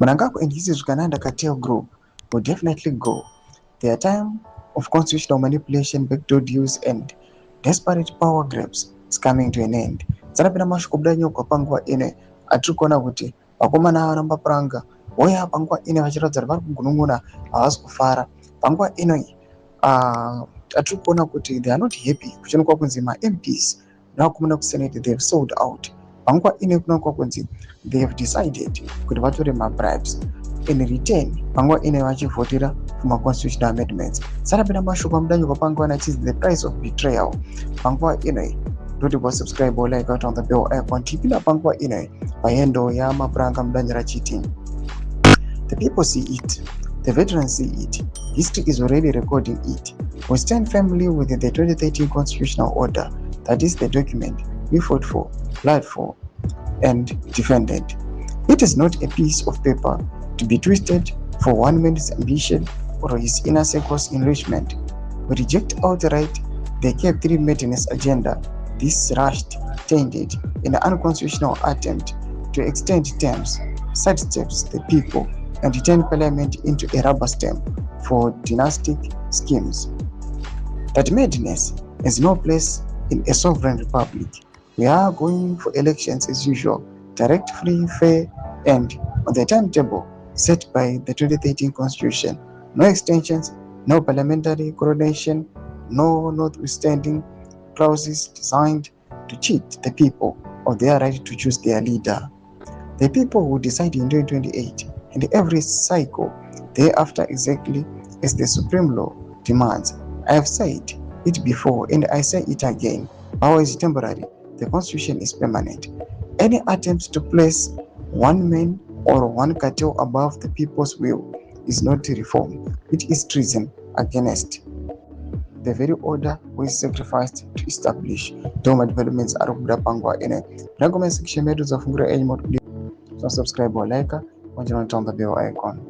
Mnangagwa and his Ugananda cartel group will definitely go. Their time of constitutional manipulation, backdoor deals, and desperate power grabs is coming to an end. Dzanapinda mashoko buda nyogwa panguva ine atiri kuona kuti vakomana varamba puranga voya panguva ine vachiratidza kuti vari kugunun'una havasi kufara. Panguva ino atiri kuona kuti they are not happy kuchinokwa kunzi ma-MPs nevakomana kusenate they have sold out. Panguva ine kunokuwa kunzi they have decided kuti vatore ma-bribes in return panguva ine vachivhotera for ma-constitutional amendments. Dzanapinda mashoko amudanyogwa panguva ine achisi the price of betrayal. Panguva ino ndoti subscribe or like out on the bell icon tipinda panguva ino paendo yamapuranga mudanyira chiti the people see it, the veterans see it, history is already recording it. We stand firmly with the 2013 constitutional order, that is the document we fought for, bled for, and defended. It is not a piece of paper to be twisted for one man's ambition or his inner circle's enrichment. We reject outright the Cap3 maintenance agenda, this rushed, tainted, in an unconstitutional attempt to extend terms, sidesteps the people, and turn parliament into a rubber stamp for dynastic schemes. That madness has no place in a sovereign republic. We are going for elections as usual, direct, free, fair, and on the timetable set by the 2013 constitution. No extensions, no parliamentary coronation, no notwithstanding clauses designed to cheat the people of their right to choose their leader. The people will decide in 2028 and every cycle thereafter exactly as the supreme law demands. I have said it before and I say it again. Power is temporary, the constitution is permanent. Any attempt to place one man or one cartel above the people's will is not reform. It is treason against the very order we sacrificed to establish. Doma developments are kubuda panguva ine. Recommend section medu za fungura so subscribe or like, on the bell icon.